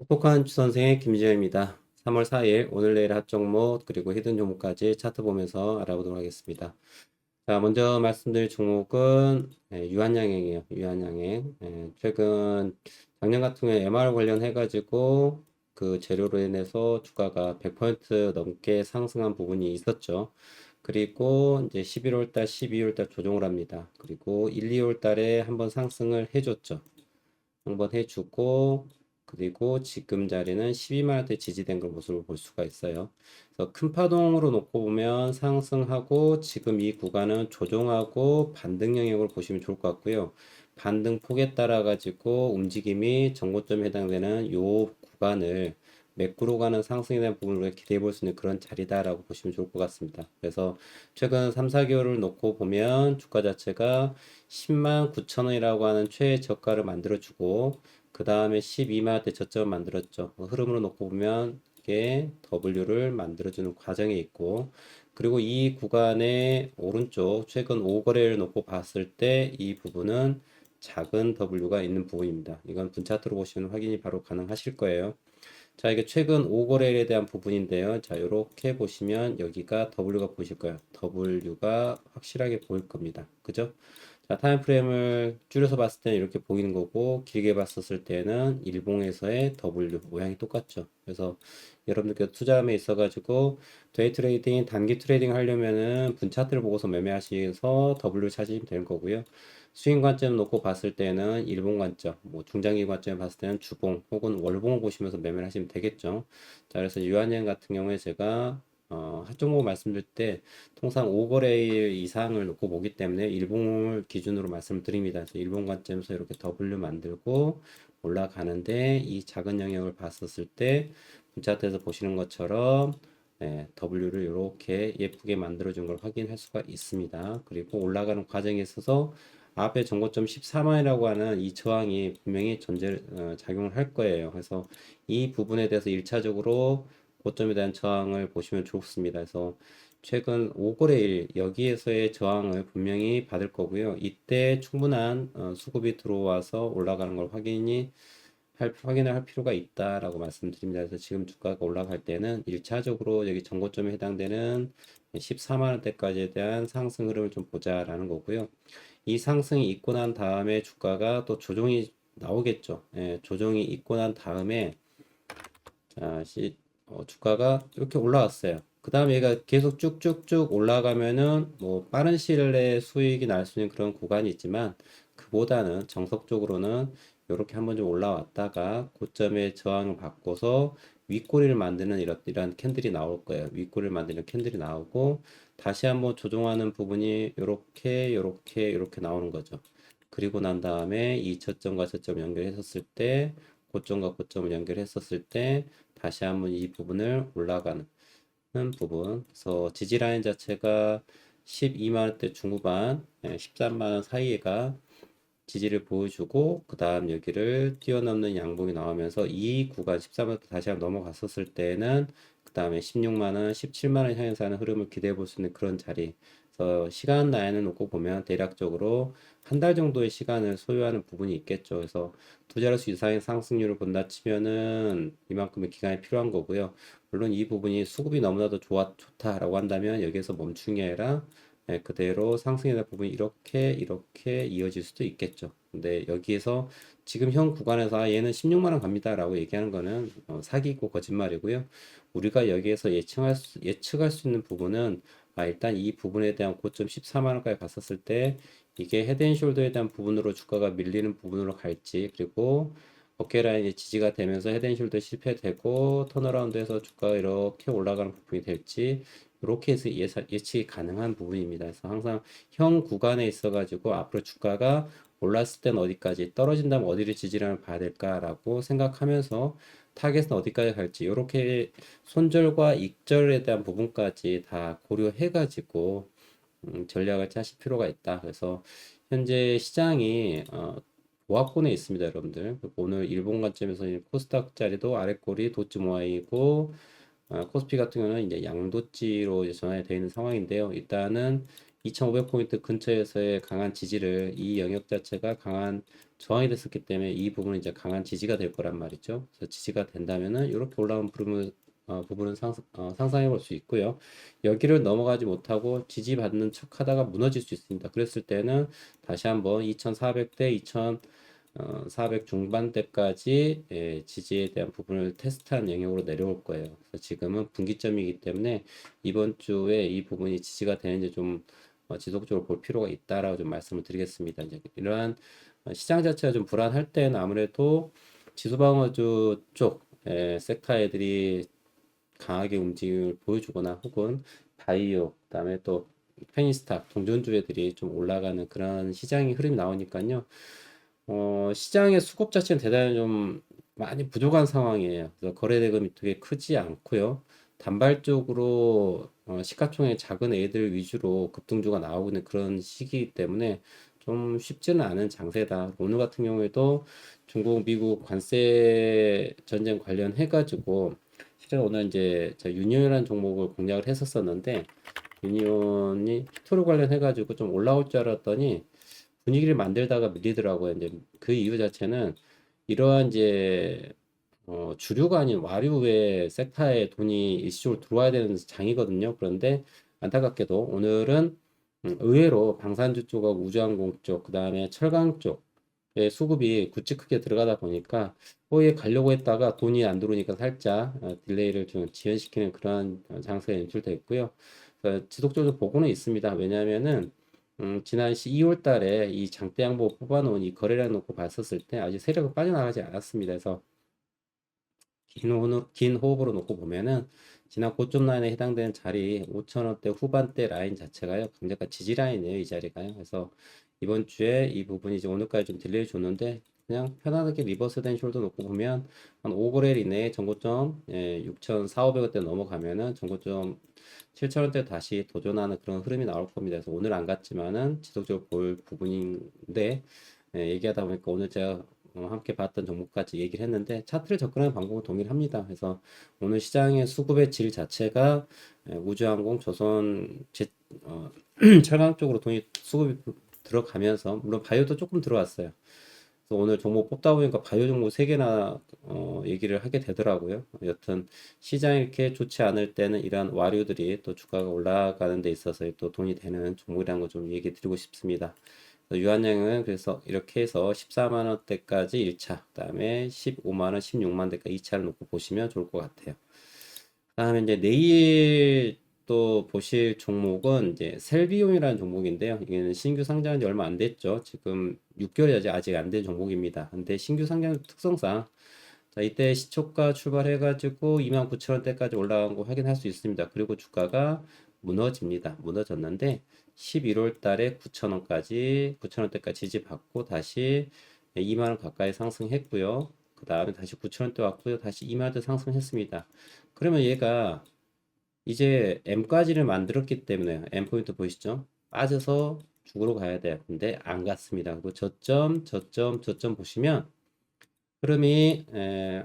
똑똑한 선생의 김지현입니다. 3월 4일 오늘 내일 합종목 그리고 히든 종목까지 차트 보면서 알아보도록 하겠습니다. 자, 먼저 말씀드릴 종목은 유한양행이에요. 유한양행. 최근 작년 같은 경우에 MR 관련해 가지고 그 재료로 인해서 주가가 100% 넘게 상승한 부분이 있었죠. 그리고 이제 11월 달, 12월 달 조정을 합니다. 그리고 1, 2월 달에 한번 상승을 해줬죠. 한번 해주고 그리고 지금 자리는 12만 원대 지지된 걸 모습을 볼 수가 있어요. 그래서 큰 파동으로 놓고 보면 상승하고 지금 이 구간은 조정하고 반등 영역을 보시면 좋을 것 같고요. 반등 폭에 따라 가지고 움직임이 전고점에 해당되는 요 구간을 매꾸로 가는 상승에 대한 부분을 기대해 볼 수 있는 그런 자리다라고 보시면 좋을 것 같습니다. 그래서 최근 3, 4개월을 놓고 보면 주가 자체가 10만 9천 원이라고 하는 최애 저가를 만들어주고 그 다음에 12만 원대 저점을 만들었죠. 흐름으로 놓고 보면 이게 W를 만들어주는 과정이 있고 그리고 이 구간의 오른쪽 최근 5거래를 놓고 봤을 때 이 부분은 작은 W가 있는 부분입니다. 이건 분차트로 보시면 확인이 바로 가능하실 거예요. 자, 이게 최근 5거래일에 대한 부분인데요. 자, 이렇게 보시면 여기가 W가 보이실 거예요. W가 확실하게 보일 겁니다. 그죠? 자, 타임프레임을 줄여서 봤을 때는 이렇게 보이는 거고, 길게 봤었을 때는 일봉에서의 W 모양이 똑같죠. 그래서 여러분들께서 투자함에 있어가지고, 데이 트레이딩, 단기 트레이딩 하려면은 분 차트를 보고서 매매하셔서 W를 찾으시면 되는 거고요. 수익 관점 놓고 봤을 때는 일봉 관점, 뭐 중장기 관점에 봤을 때는 주봉 혹은 월봉을 보시면서 매매를 하시면 되겠죠. 자, 그래서 유한양 같은 경우에 제가 하종목 말씀드릴 때 통상 5거래일 이상을 놓고 보기 때문에 일봉을 기준으로 말씀드립니다. 그래서 일봉 관점에서 이렇게 W 만들고 올라가는데 이 작은 영역을 봤었을 때 분차트에서 보시는 것처럼 W를 이렇게 예쁘게 만들어준 걸 확인할 수가 있습니다. 그리고 올라가는 과정에 있어서 앞에 정고점 14만이라고 하는 이 저항이 분명히 작용을 할 거예요. 그래서 이 부분에 대해서 1차적으로 고점에 대한 저항을 보시면 좋습니다. 그래서 최근 5거래일 여기에서의 저항을 분명히 받을 거고요. 이때 충분한 수급이 들어와서 올라가는 걸 확인을 할 필요가 있다라고 말씀드립니다. 그래서 지금 주가가 올라갈 때는 1차적으로 여기 전고점에 해당되는 14만 원대까지에 대한 상승 흐름을 좀 보자라는 거고요. 이 상승이 있고 난 다음에 주가가 또 조정이 나오겠죠. 조정이 있고 난 다음에 자, 주가가 이렇게 올라왔어요. 그 다음에 얘가 계속 쭉쭉쭉 올라가면은 뭐 빠른 시일 내에 수익이 날 수 있는 그런 구간이 있지만 그보다는 정석적으로는 이렇게 한번 좀 올라왔다가 고점에 저항을 받고서 윗꼬리를 만드는 이런 캔들이 나올 거예요. 윗꼬리를 만드는 캔들이 나오고 다시 한번 조정하는 부분이 이렇게 나오는 거죠. 그리고 난 다음에 이 저점과 저점 연결했었을 때 고점과 고점을 연결했었을 때 다시 한번 이 부분을 올라가는 부분. 그래서 지지 라인 자체가 12만 원대 중후반, 13만 원 사이에가 지지를 보여주고 그 다음 여기를 뛰어넘는 양봉이 나오면서 이 구간 13만 원 다시 한번 넘어갔었을 때는 그 다음에 16만 원, 17만 원 향해서 하는 흐름을 기대해 볼 수 있는 그런 자리. 그래서 시간 라인을 놓고 보면 대략적으로 한 달 정도의 시간을 소요하는 부분이 있겠죠. 그래서 두 자릿수 이상의 상승률을 본다 치면은 이만큼의 기간이 필요한 거고요. 물론 이 부분이 수급이 너무나도 좋다라고 한다면 여기에서 멈춘 게 아니라 그대로 상승에 대한 부분이 이렇게 이어질 수도 있겠죠. 근데 여기에서 지금 현 구간에서 얘는 16만 원 갑니다라고 얘기하는 거는 사기고 거짓말이고요. 우리가 여기에서 예측할 수 있는 부분은 일단 이 부분에 대한 고점 14만 원까지 갔었을 때 이게 헤드앤숄더에 대한 부분으로 주가가 밀리는 부분으로 갈지 그리고 어깨 라인이 지지가 되면서 헤드앤숄더 실패되고 턴어라운드해서 주가가 이렇게 올라가는 부분이 될지 이렇게 해서 예측이 가능한 부분입니다. 그래서 항상 현 구간에 있어가지고 앞으로 주가가 올랐을 땐 어디까지 떨어진다면 어디를 지지를 봐야 될까라고 생각하면서 타겟은 어디까지 갈지 이렇게 손절과 익절에 대한 부분까지 다 고려해가지고 전략을 짜실 필요가 있다. 그래서 현재 시장이 보합권에 있습니다, 여러분들. 오늘 일본 관점에서 코스닥 자리도 아랫골이 도츠 모아이고 코스피 같은 경우는 이제 양도치로 이제 전환이 되어 있는 상황인데요. 일단은 2500포인트 근처에서의 강한 지지를 이 영역 자체가 강한 저항이 됐었기 때문에 이 부분은 이제 강한 지지가 될 거란 말이죠. 그래서 지지가 된다면은 이렇게 올라온 부분은 상상해 볼 수 있고요. 여기를 넘어가지 못하고 지지받는 척 하다가 무너질 수 있습니다. 그랬을 때는 다시 한번 2400대 2400 중반대까지 지지에 대한 부분을 테스트한 영역으로 내려올 거예요. 그래서 지금은 분기점이기 때문에 이번 주에 이 부분이 지지가 되는지 좀 지속적으로 볼 필요가 있다라고 좀 말씀을 드리겠습니다. 이제 이러한 시장 자체가 좀 불안할 때는 아무래도 지수방어주 쪽 섹터 애들이 강하게 움직임을 보여주거나 혹은 바이오 그다음에 또 페니스탁 동전주 애들이 좀 올라가는 그런 시장의 흐름이 나오니까요. 시장의 수급 자체는 대단히 좀 많이 부족한 상황이에요. 그래서 거래 대금이 되게 크지 않고요. 단발적으로 시가총액 작은 애들 위주로 급등주가 나오고 있는 그런 시기이기 때문에 좀 쉽지는 않은 장세다. 오늘 같은 경우에도 중국, 미국 관세 전쟁 관련해 가지고 실은 오늘 이제 저 유니온이라는 종목을 공략을 했었었는데 유니온이 픽토르 관련해 가지고 좀 올라올 줄 알았더니 분위기를 만들다가 밀리더라고요. 이제 그 이유 자체는 이러한 이제 주류가 아닌 와류의 섹터에 돈이 일시적으로 들어와야 되는 장이거든요. 그런데 안타깝게도 오늘은 의외로 방산주 쪽하고 우주항공 쪽, 그 다음에 철강 쪽의 수급이 굵직하게 들어가다 보니까 거기에 가려고 했다가 돈이 안 들어오니까 살짝 딜레이를 좀 지연시키는 그런 장세가 연출됐고요. 지속적으로 보고는 있습니다. 왜냐하면은 지난 2월 달에 이 장대 양보 뽑아놓은 이 거래량 놓고 봤었을 때 아직 세력은 빠져나가지 않았습니다. 그래서 긴 호흡으로 놓고 보면은 지난 고점 라인에 해당되는 자리 5천원대 후반대 라인 자체가요. 강력한 지지 라인이에요. 이 자리가요. 그래서 이번 주에 이 부분이 이제 오늘까지 좀 딜레이 줬는데 그냥 편안하게 리버스 된 숄더 놓고 보면 한 5거래일 이내에 전고점 6,400원대 넘어가면은 전고점 7천원대 다시 도전하는 그런 흐름이 나올 겁니다. 그래서 오늘 안 갔지만은 지속적으로 볼 부분인데 얘기하다 보니까 오늘 제가 함께 봤던 종목까지 얘기를 했는데 차트를 접근하는 방법은 동일합니다. 그래서 오늘 시장의 수급의 질 자체가 우주항공, 철강 쪽으로 돈이 수급이 들어가면서 물론 바이오도 조금 들어왔어요. 그래서 오늘 종목 뽑다 보니까 바이오 종목 3개나 얘기를 하게 되더라고요. 여튼 시장이 이렇게 좋지 않을 때는 이러한 와류들이 또 주가가 올라가는 데 있어서 또 돈이 되는 종목이라는 거 좀 얘기 드리고 싶습니다. 유한양은 그래서 이렇게 해서 14만 원대까지 1차, 그다음에 15만 원, 16만 원대까지 2차를 놓고 보시면 좋을 것 같아요. 그다음에 이제 내일 또 보실 종목은 이제 셀비온이라는 종목인데요. 이게는 신규 상장한 지 얼마 안 됐죠. 지금 6개월이 아직 안 된 종목입니다. 근데 신규 상장 특성상 자, 이때 시초가 출발해가지고 29,000원대까지 올라간 거 확인할 수 있습니다. 그리고 주가가 무너집니다. 무너졌는데 11월 달에 9,000원대까지 지지받고 다시 2만 원 가까이 상승했고요. 그 다음에 다시 9,000원대 왔고요. 다시 2만 원대 상승했습니다. 그러면 얘가 이제 M까지를 만들었기 때문에 M 포인트 보이시죠? 빠져서 죽으러 가야 돼요. 근데 안 갔습니다. 그리고 저점 보시면 흐름이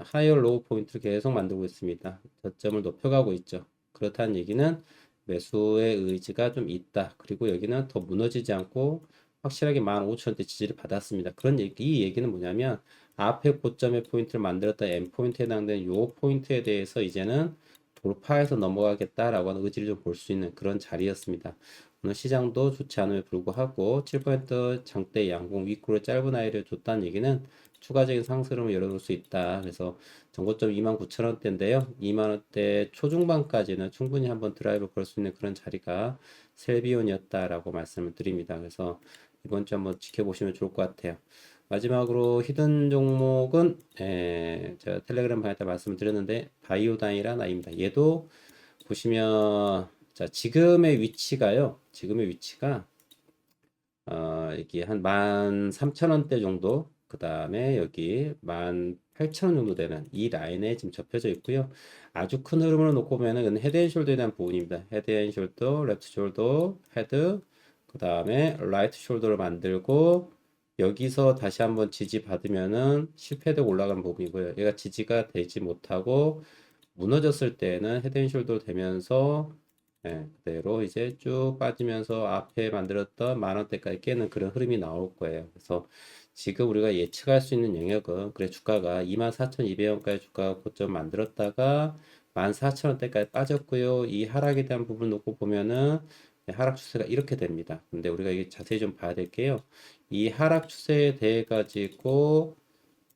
하이어 로우 포인트를 계속 만들고 있습니다. 저점을 높여가고 있죠. 그렇다는 얘기는 매수의 의지가 좀 있다. 그리고 여기는 더 무너지지 않고 확실하게 15,000원대 지지를 받았습니다. 이 얘기는 뭐냐면 앞에 고점의 포인트를 만들었다 M 포인트에 해당되는 요 포인트에 대해서 이제는 돌파해서 넘어가겠다라고 하는 의지를 좀 볼 수 있는 그런 자리였습니다. 오늘 시장도 좋지 않음에 불구하고 7% 장대 양봉 위크로 짧은 아이를 줬다는 얘기는 추가적인 상승을 열어놓을 수 있다. 그래서 전고점 29,000원대인데요. 2만원대 초중반까지는 충분히 한번 드라이브 걸 수 있는 그런 자리가 셀비온이었다라고 말씀을 드립니다. 그래서 이번 주 한번 지켜보시면 좋을 것 같아요. 마지막으로 히든 종목은 제가 텔레그램 방에 말씀을 드렸는데 바이오다이란 아입니다. 얘도 보시면 자 지금의 위치가 여기 한 13,000원대 정도 그 다음에 여기 18,000원 정도 되는 이 라인에 지금 접혀져 있고요. 아주 큰 흐름으로 놓고 보면은 헤드앤숄더에 대한 부분입니다. 헤드앤숄더, 레프트 숄더, 헤드 그 다음에 라이트 숄더를 만들고 여기서 다시 한번 지지 받으면은 실패되고 올라가는 부분이고요. 얘가 지지가 되지 못하고 무너졌을 때는 헤드앤숄더 되면서 그대로 이제 쭉 빠지면서 앞에 만들었던 만 원대까지 깨는 그런 흐름이 나올 거예요. 그래서 지금 우리가 예측할 수 있는 영역은 그래 주가가 24,200원까지 주가가 고점 만들었다가 14,000원대까지 빠졌고요. 이 하락에 대한 부분 놓고 보면은 하락 추세가 이렇게 됩니다. 근데 우리가 이게 자세히 좀 봐야 될 게요. 이 하락 추세에 대해 가지고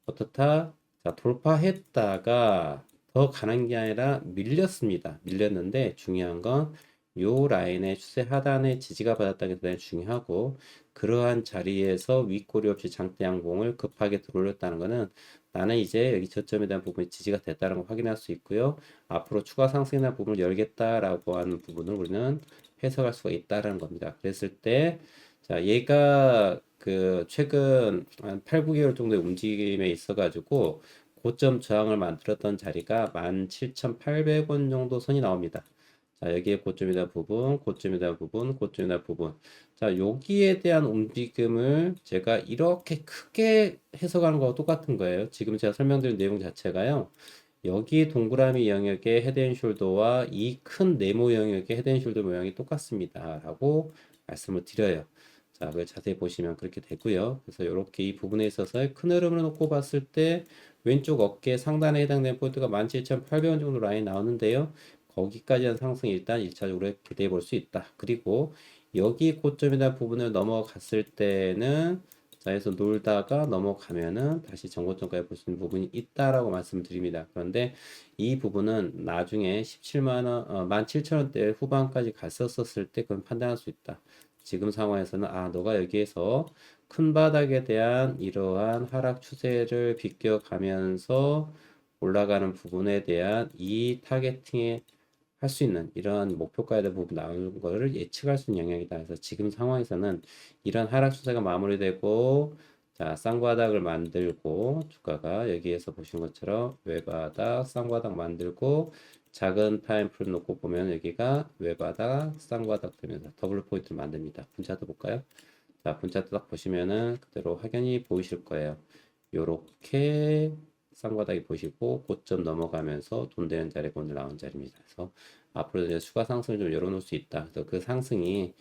어떻다? 자, 돌파했다가 더 가는 게 아니라 밀렸습니다. 밀렸는데 중요한 건 요 라인의 추세 하단의 지지가 받았다는 게 대단히 중요하고 그러한 자리에서 윗꼬리 없이 장대 양봉을 급하게 들어올렸다는 거는 나는 이제 여기 저점에 대한 부분이 지지가 됐다는 걸 확인할 수 있고요. 앞으로 추가 상승에 대한 부분을 열겠다라고 하는 부분을 우리는 해석할 수가 있다라는 겁니다. 그랬을 때 자, 얘가 그 최근 한 8, 9개월 정도의 움직임에 있어가지고 고점 저항을 만들었던 자리가 17,800원 정도 선이 나옵니다. 자, 여기에 고점에 대한 부분, 고점에 대한 부분, 고점에 대한 부분. 자, 여기에 대한 움직임을 제가 이렇게 크게 해석하는 거와 똑같은 거예요. 지금 제가 설명드린 내용 자체가요. 여기 동그라미 영역의 헤드앤숄더와 이 큰 네모 영역의 헤드앤숄더 모양이 똑같습니다. 라고 말씀을 드려요. 자, 그걸 자세히 보시면 그렇게 되고요. 그래서 이렇게 이 부분에 있어서 큰 흐름을 놓고 봤을 때 왼쪽 어깨 상단에 해당되는 포인트가 17,800원 정도 라인 나오는데요. 거기까지 한 상승이 일단 1차적으로 기대해 볼 수 있다. 그리고 여기 고점이나 부분을 넘어갔을 때는 자, 해서 놀다가 넘어가면은 다시 정고점까지 볼 수 있는 부분이 있다라고 말씀드립니다. 그런데 이 부분은 나중에 17만 원, 17,000원대 후반까지 갔었을 때 그건 판단할 수 있다. 지금 상황에서는 너가 여기에서 큰 바닥에 대한 이러한 하락 추세를 비껴가면서 올라가는 부분에 대한 이 타겟팅에 할 수 있는 이러한 목표가에 대한 부분 나오는 거를 예측할 수 있는 영역이다. 그래서 지금 상황에서는 이런 하락 추세가 마무리되고 자, 쌍바닥을 만들고 주가가 여기에서 보신 것처럼 외바닥, 쌍바닥 만들고 작은 타임프레임 놓고 보면 여기가 외바닥, 쌍바닥 되면서 더블 포인트를 만듭니다. 분차트 볼까요? 자, 분차트 딱 보시면은 그대로 확연히 보이실 거예요. 요렇게 쌍바닥이 보시고 고점 넘어가면서 돈 되는 자리가 오늘 나온 자리입니다. 그래서 앞으로 이제 추가 상승을 좀 열어놓을 수 있다. 그래서 그 상승이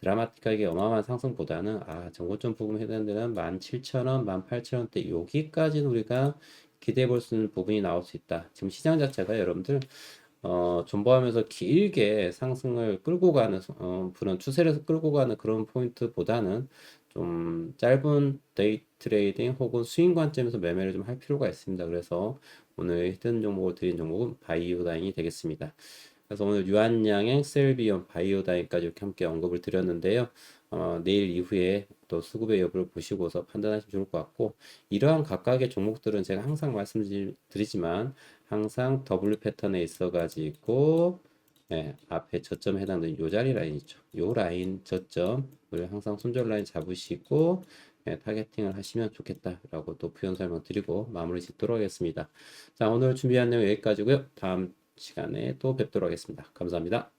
드라마틱하게 어마어마한 상승보다는 정고점 부분 해당되는 데는 17,000원, 18,000원대 여기까지는 우리가 기대해 볼 수 있는 부분이 나올 수 있다. 지금 시장 자체가 여러분들 존버하면서 길게 상승을 끌고 가는 그런 추세를 끌고 가는 그런 포인트보다는 좀 짧은 데이 트레이딩 혹은 스윙 관점에서 매매를 좀 할 필요가 있습니다. 그래서 오늘 히든 종목을 드린 종목은 바이오다인이 되겠습니다. 그래서 오늘 유한양행, 셀비온, 바이오다인까지 이렇게 함께 언급을 드렸는데요. 내일 이후에 또 수급의 여부를 보시고서 판단하시면 좋을 것 같고 이러한 각각의 종목들은 제가 항상 말씀드리지만 항상 W 패턴에 있어 가지고 앞에 저점에 해당되는 요 자리 라인 있죠. 요 라인 저점을 항상 손절 라인 잡으시고 타겟팅을 하시면 좋겠다라고 또 부연 설명 드리고 마무리 짓도록 하겠습니다. 자, 오늘 준비한 내용 여기까지고요. 다음 시간에 또 뵙도록 하겠습니다. 감사합니다.